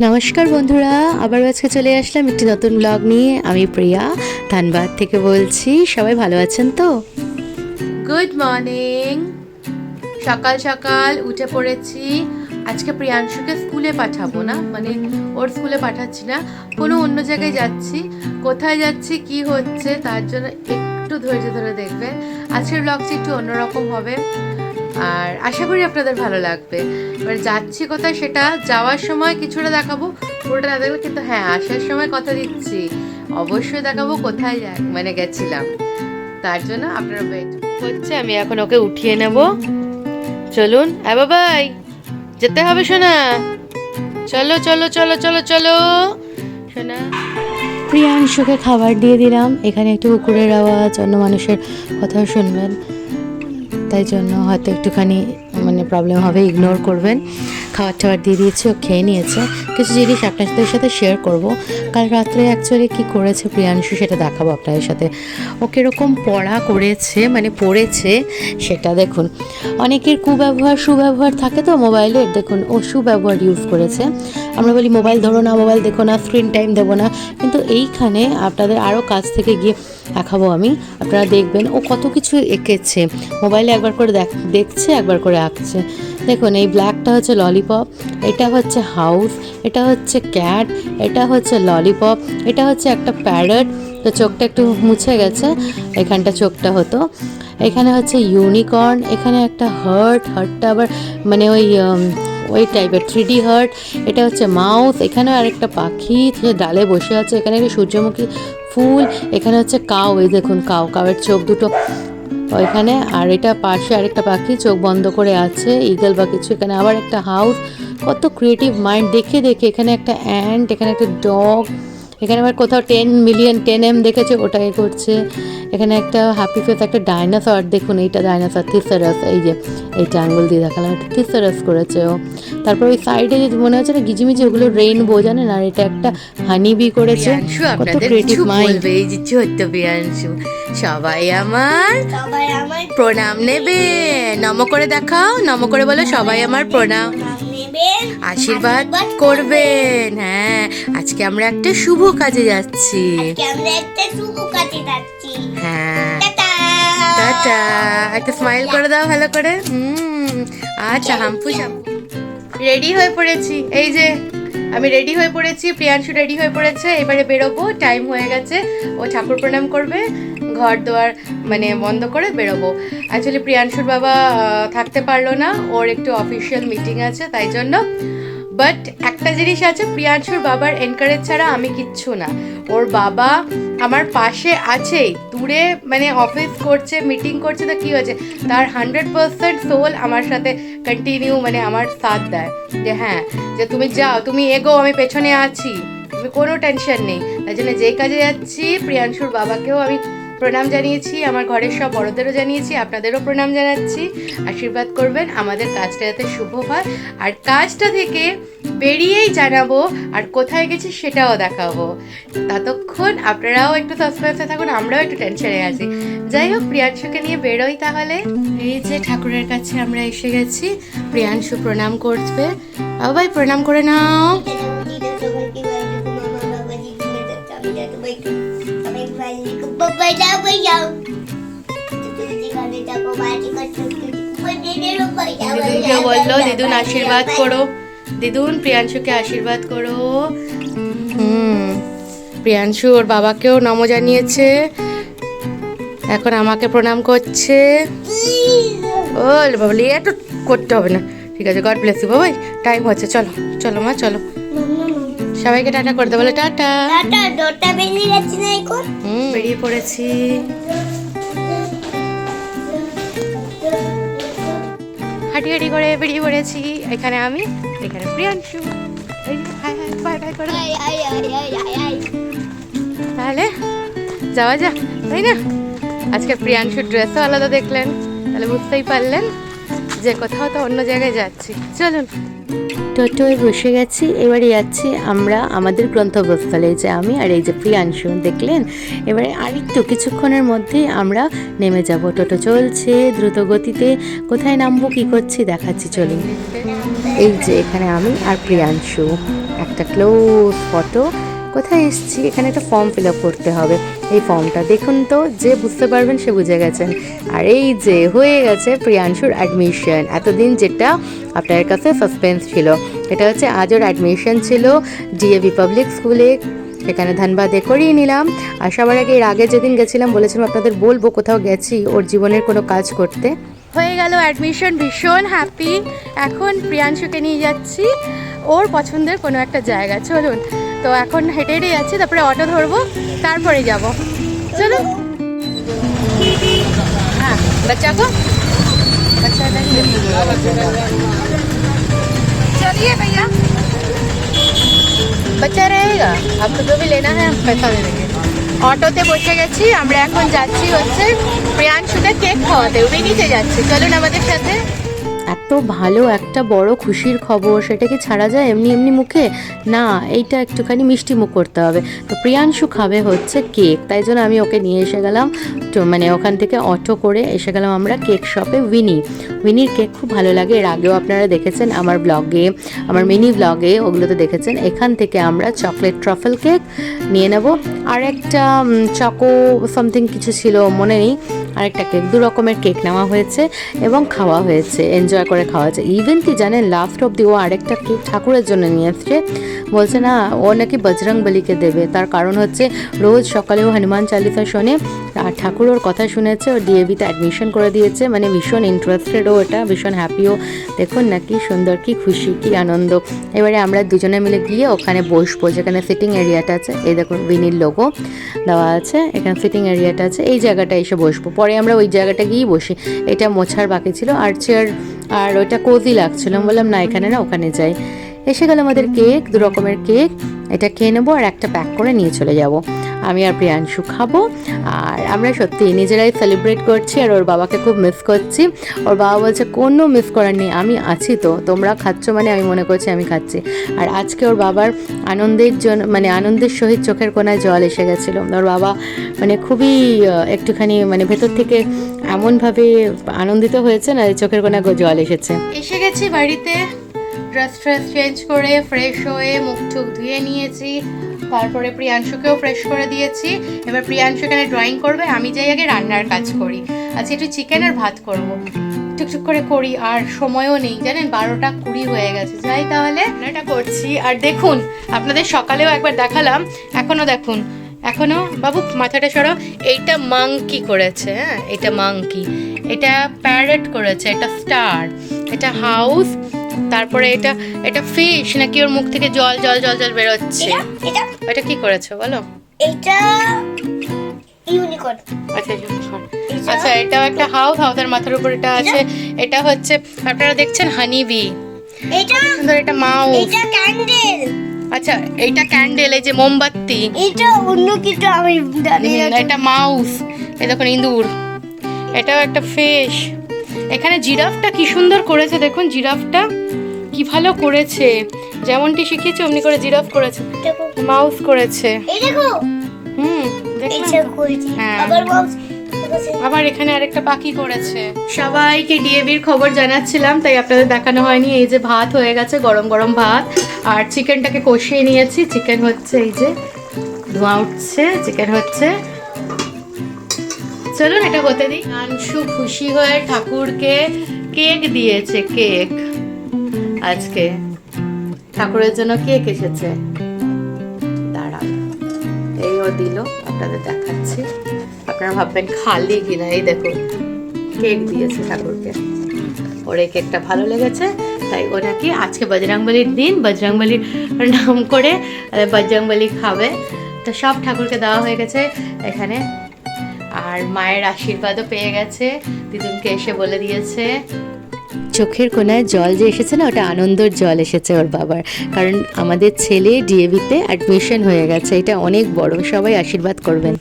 নমস্কার বন্ধুরা, আবার আজকে চলে আসলাম একটি নতুন ব্লগ নিয়ে। আমি প্রিয়া ধানবাদ থেকে বলছি। সবাই ভালো আছেন তো? Good morning. সকাল সকাল উঠে পড়েছি। আজকে প্রিয়াংশুকে স্কুলে পাঠাবো না, মানে ওর স্কুলে পাঠাচ্ছি না, কোনো অন্য জায়গায় যাচ্ছি। কোথায় যাচ্ছি, কি হচ্ছে, তার জন্য একটু ধৈর্য ধরে দেখবেন। আজকের ব্লগটি একটু অন্যরকম হবে আর আশা করি আপনাদের ভালো লাগবে। এবার যাচ্ছি কোথায় সেটা যাওয়ার সময় কিছুটা দেখাবো, পুরোটা না দেখবো, কিন্তু হ্যাঁ আসার সময় কথা দিচ্ছি অবশ্যই দেখাবো কোথায় মানে গেছিলাম। তার জন্য আপনারা ওয়েট করছে। আমি এখন ওকে উঠিয়ে নেব। চলুন বাবাই, যেতে হবে শোনা। চলো চলো চলো চলো চলো শোনা। প্রিয়াংশুকে খাবার দিয়ে দিলাম। এখানে একটু কুকুরের আওয়াজ, অন্য মানুষের কথাও শুনবেন, তাই জন্য হয়তো একটুখানি মানে প্রবলেম হবে, ইগনোর করবেন। খাবার টাবার দিয়ে দিয়েছি, ও খেয়ে নিয়েছে। কিছু জিনিস আপনাদের সাথে শেয়ার করব। কাল রাত্রে অ্যাকচুয়ালি কী করেছে প্রিয়াংশু সেটা দেখাবো আপনাদের সাথে। ও কীরকম পড়া করেছে, মানে পড়েছে সেটা দেখুন। অনেকের কুব্যবহার সুব্যবহার থাকে তো মোবাইলের, দেখুন ও সুব্যবহার ইউজ করেছে। আমরা বলি মোবাইল ধরো না, মোবাইল দেখো না, স্ক্রিন টাইম দেবো না, কিন্তু এইখানে আপনাদের আরও কাছ থেকে গিয়ে দেখাবো আমি, আপনারা দেখবেন ও কত কিছু এঁকেছে। মোবাইলে একবার করে দেখছে, একবার করে আঁকছে। দেখুন এই ব্ল্যাকটা হচ্ছে ললিপপ, এটা হচ্ছে হাউস, এটা হচ্ছে ক্যাট, এটা হচ্ছে ললিপপ, এটা হচ্ছে একটা প্যারট। তো চোখটা একটু মুছে গেছে, এখানটা চোখটা হতো। এখানে হচ্ছে ইউনিকর্ন, এখানে একটা হার্টটা আবার মানে ওই টাইপের 3D হার্ট। এটা হচ্ছে মাউথ, এখানে আরেকটা পাখি ডালে বসে আছে, এখানে একটা সূর্যমুখী ফুল, এখানে হচ্ছে কাউ, এই দেখুন কাউয়ের চোখ দুটো ওইখানে, আর এটা পাশে আরেকটা পাখি চোখ বন্ধ করে আছে, ঈগল বা কিছু। এখানে আবার একটা হাউস। কত ক্রিয়েটিভ মাইন্ড, দেখে দেখে। এখানে একটা অ্যান্ট, এখানে একটা ডগ, এখানে আবার কোথাও 10 M দেখেছে ওটাই করছে। এখানে একটা হ্যাপি ফেস, একটা ডাইনোসর, দেখুন এইটা ডাইনোসর, থিসারাস, এই যে এইটা আঙুল দিয়ে দেখালাম, একটা থিসারাস করেছে ও। তারপর ওই সাইডে মনে হচ্ছে না গিজিমিজি, ওগুলো রেইনবো জানেন, আর এটা একটা হানিবি করেছে। কত ক্রিয়েটিভ মাইন্ড। এই যে ছোট্ট প্রিয়াংশু, সবাই আমার প্রণাম নেবে। নম করে দেখাও, নম করে বলো, সবাই আমার প্রণাম আশীর্বাদ করবেন। হ্যাঁ, আজকে আমরা একটা শুভ কাজে যাচ্ছি। হ্যাঁ, টাটা। একটা স্মাইল করে দাও ভালো করে। আচ্ছা, হাম্পু রেডি হয়ে পড়েছি। এই যে আমি রেডি হয়ে পড়েছি, প্রিয়াংশু রেডি হয়ে পড়েছে। এবারে বেরোবো, টাইম হয়ে গেছে। ও ঠাকুর প্রণাম করবে, ঘর দোয়ার মানে বন্ধ করে বেরোবো। অ্যাকচুয়ালি প্রিয়াংশুর বাবা থাকতে পারলো না, ওর একটু অফিসিয়াল মিটিং আছে, তাই জন্য। বাট একটা জিনিস আছে, প্রিয়াংশুর বাবার এনকারেজ ছাড়া আমি কিচ্ছু না। ওর বাবা আমার পাশে আছেই, দূরে মানে অফিস করছে, মিটিং করছে, তো কী হয়েছে, তার 100% সোল আমার সাথে কন্টিনিউ মানে আমার সাথ দেয়, যে হ্যাঁ যে তুমি যাও, তুমি এগো, আমি পেছনে আছি, তুমি কোনো টেনশন নেই। তাই জন্য যেই কাজে যাচ্ছি, প্রিয়াংশুর বাবাকেও আমি প্রণাম জানিয়েছি, আমার ঘরের সব বড়দেরও জানিয়েছি, আপনাদেরও প্রণাম জানাচ্ছি। আশীর্বাদ করবেন আমাদের কাজটা যাতে শুভ হয়, আর কাজটা থেকে বেরিয়েই জানাবো, আর কোথায় গেছি সেটাও দেখাবো। ততক্ষণ আপনারাও একটু সাসপেন্সে থাকুন, আমরাও একটু টেনশনে আছি। যাই হোক, প্রিয়াংশুকে নিয়ে বেরোই তাহলে। এই যে ঠাকুরের কাছে আমরা এসে গেছি, প্রিয়াংশু প্রণাম করবে। বাবাই প্রণাম করে নাও। বললো দিদুন আশীর্বাদ করো, দিদুন প্রিয়াংশুকে আশীর্বাদ করো। প্রিয়াংশু ওর বাবাকেও নম জানিয়েছে, এখন আমাকে প্রণাম করছে। ও বাবলি, একটু করতে হবে না, ঠিক আছে। গড ব্লেস ইউ বাবাই, টাইম হচ্ছে, চলো চলো মা চলো। সবাইকে টাটা করে দেবো, বলে টাটা। বেরিয়ে পড়েছি। হাঁটি হাঁটি করে বেরিয়ে পড়েছি। এখানে আমি, এখানে Priyanshu. High high, bye bye করে তাহলে যাওয়া যাক, তাই না? আজকে প্রিয়াংশুর ড্রেসও আলাদা দেখলেন, তাহলে বুঝতেই পারলেন যে কোথাও তো অন্য জায়গায় যাচ্ছি। চলুন, টোটোয় বসে গেছি, এবারে যাচ্ছি আমরা আমাদের গন্তব্যস্থলে, যে আমি আর এই যে প্রিয়াংশু, দেখলেন। এবারে আরেকটু কিছুক্ষণের মধ্যেই আমরা নেমে যাব। টোটো চলছে দ্রুত গতিতে, কোথায় নামবো কী করছি দেখাচ্ছি, চলুন। এই যে এখানে আমি আর প্রিয়াংশু। একটা ক্লোজ ফটো। কোথায় এসেছি, এখানে একটা ফর্ম ফিল আপ করতে হবে। এই ফর্মটা দেখুন তো, যে বুঝতে পারবেন সে বুঝে গেছেন। আর এই যে হয়ে গেছে প্রিয়াংশুর অ্যাডমিশন। এতদিন যেটা আপনার কাছে সাসপেন্স ছিল, এটা হচ্ছে আজ ওর অ্যাডমিশন ছিল ডিএভি পাবলিক স্কুলে। সেখানে ধানবাদে করিয়ে নিলাম। আর সবার আগে এর আগে যেদিন গেছিলাম বলেছিলাম আপনাদের বলবো কোথাও গেছি ওর জীবনের কোনো কাজ করতে। হয়ে গেল অ্যাডমিশন, ভীষণ হ্যাপি। এখন প্রিয়াংশুকে নিয়ে যাচ্ছি ওর পছন্দের কোনো একটা জায়গা। চলুন, তো এখন হেঁটে হেঁটে যাচ্ছি, তারপরে অটো ধরবো, তারপরে যাব। চলো। হ্যাঁ, বাচ্চা को बच्चा चलिए भैया, बच्चा रहेगा, आपको जो भी लेना है हम पैसा दे देंगे। অটোতে বসে গেছি আমরা, এখন যাচ্ছি হচ্ছে প্রিয়াংশুকে কেক খাওয়াতে, উইনিতে যাচ্ছি। চলুন আমাদের সাথে। এত ভালো একটা বড় খুশির খবর, সেটা কি ছাড়া যায় এমনি এমনি মুখে? না, এইটা একটুখানি মিষ্টি মুখ করতে হবে। তো প্রিয়াংশু খাবে হচ্ছে কেক, তাই জন্য আমি ওকে নিয়ে এসে গেলাম। তো মানে ওখান থেকে অটো করে এসে গেলাম আমরা কেক শপে। উইনির কেক খুব ভালো লাগে, এর আগেও আপনারা দেখেছেন আমার ব্লগে, আমার মিনি ব্লগে, ওগুলো তো দেখেছেন। এখান থেকে আমরা চকলেট ট্রাফেল কেক নিয়ে নেব, আর একটা চকো সামথিং কিছু ছিল মনে নেই, আরেকটা কেক, 2 রকমের কেক নেওয়া হয়েছে এবং খাওয়া হয়েছে, এনজয় করে খাওয়া হয়েছে। ইভেন কি জানেন, লাস্ট অব্দি ও আরেকটা কেক ঠাকুরের জন্য নিয়ে এসছে। বলছে না ও নাকি বজরং বলিকে দেবে, তার কারণ হচ্ছে রোজ সকালে ও হনুমান চালিসা শোনে, আর ঠাকুর ওর কথা শুনেছে, ও ডিএভিতে অ্যাডমিশন করে দিয়েছে, মানে ভীষণ ইন্টারেস্টেড ও, এটা ভীষণ হ্যাপিও। দেখুন না কি সুন্দর, কি খুশি, কি আনন্দ। এবারে আমরা দুজনে মিলে গিয়ে ওখানে বসবো, যেখানে সিটিং এরিয়াটা আছে। এই দেখুন উইনির লোগো দেওয়া আছে, এখানে সিটিং এরিয়াটা আছে, এই জায়গাটা এসে বসবো। পরে আমরা ওই জায়গাটা গিয়েই বসি। এটা মোছার বাকি ছিল, আর চেয়ার, আর ওইটা কোজি লাগছিল, বললাম না এখানে না ওখানে যাই। এসে গেল আমাদের কেক, 2 রকমের কেক। এটা খেয়ে নেবো আর একটা প্যাক করে নিয়ে চলে যাব। আমি আর প্রিয়াংশু খাবো। আর আমরা সত্যি নিজেরাই সেলিব্রেট করছি, আর ওর বাবাকে খুব মিস করছি। ওর বাবা বলছে কোনো মিস করার নেই, আমি আছি তো, তোমরা খাচ্ছ মানে আমি মনে করছি আমি খাচ্ছি। আর আজকে ওর বাবার আনন্দের জন্য, মানে আনন্দের সহিত চোখের কোনায় জল এসে গেছিলো। ওর বাবা মানে খুবই একটুখানি মানে ভেতর থেকে এমনভাবে আনন্দিত হয়েছে না, চোখের কোনায় জল এসেছে। এসে গেছি বাড়িতে, ড্রেস চেঞ্জ করে ফ্রেশ হয়ে মুখ টুক ধুয়ে নিয়েছি, তারপরে প্রিয়াংশুকেও ফ্রেশ করে দিয়েছি। এবার প্রিয়াংশু এখানে ড্রয়িং করবে, আমি যাই আগে রান্নার কাজ করি। আজকে একটু চিকেন আর ভাত করবো, টুকটুক করে করি, আর সময়ও নেই জানেন, 12:20 হয়ে গেছে। যাই তাহলে রান্নাটা করছি। আর দেখুন, আপনাদের সকালেও একবার দেখালাম, এখনো দেখুন, এখনো বাবু মাথাটা সরাও, এইটা মাংকি করেছে, হ্যাঁ এটা মাংকি, এটা প্যারেট করেছে, এটা স্টার, এটা হাউস, তারপরে এটা এটা ফিশ নাকি, ওর মুখ থেকে জল জল জল জল বেরোচ্ছে। এটা কি করেছো বলো? এটা ইউনিকর্ন। আচ্ছা আচ্ছা, এটাও একটা হাউসের মাথার উপর এটা আছে। এটা হচ্ছে আপনারা দেখছেন হানি বি, এটা সুন্দর, এটা মাউস, এটা ক্যান্ডেল। আচ্ছা এইটা ক্যান্ডেল, এই যে মোমবাতি, এটা অন্য কিছু আমি জানি না। এটা মাউস, এই দেখুন ইঁদুর, এটাও একটা ফিশ। এখানে জিরাফটা কি সুন্দর করেছে, দেখুন জিরাফটা কি ভালো করেছে, যেমনটি শিখিয়েছে অমনি করে জিরাফ করেছে, মাউস করেছে। এই দেখো, হ্যাঁ, আবার এখানে আরেকটা পাখি করেছে। সবাইকে ডিএভির খবর জানাচ্ছিলাম, তাই আপনাদের দেখানো হয়নি। এই যে ভাত হয়ে গেছে, গরম গরম ভাত, আর চিকেনটাকে কষিয়ে নিয়েছি। চিকেন হচ্ছে, এই যে ধোঁয়া উঠছে, চিকেন হচ্ছে। চলুন এটা হতে দিই। আংশু খুশি হয়ে ঠাকুরকে কেক দিয়েছে, কেক আজকে ঠাকুরের জন্য কেক এসেছে। দাঁড়ান, এই ও দিল, আপনাদের দেখাচ্ছি, আপনারা ভাববেন খালি কিনা। এই দেখুন কেক দিয়েছে ঠাকুরকে, ওর এই কেকটা ভালো লেগেছে, তাই ও নাকি আজকে বজরংবলির দিন, বজরংবলির নাম করে বজরংবলি খাবে। তো সব ঠাকুরকে দেওয়া হয়ে গেছে এখানে, আর মায়ের আশীর্বাদও পেয়ে গেছে, দিদুনকে এসে বলে দিয়েছে। চোখের কোনায় জল যে এসেছে না, ওটা আনন্দের জল এসেছে ওর বাবার, কারণ আমাদের ছেলে ডিএভিতে অ্যাডমিশন হয়ে গেছে, এটা অনেক বড়, সবাই আশীর্বাদ করবেন।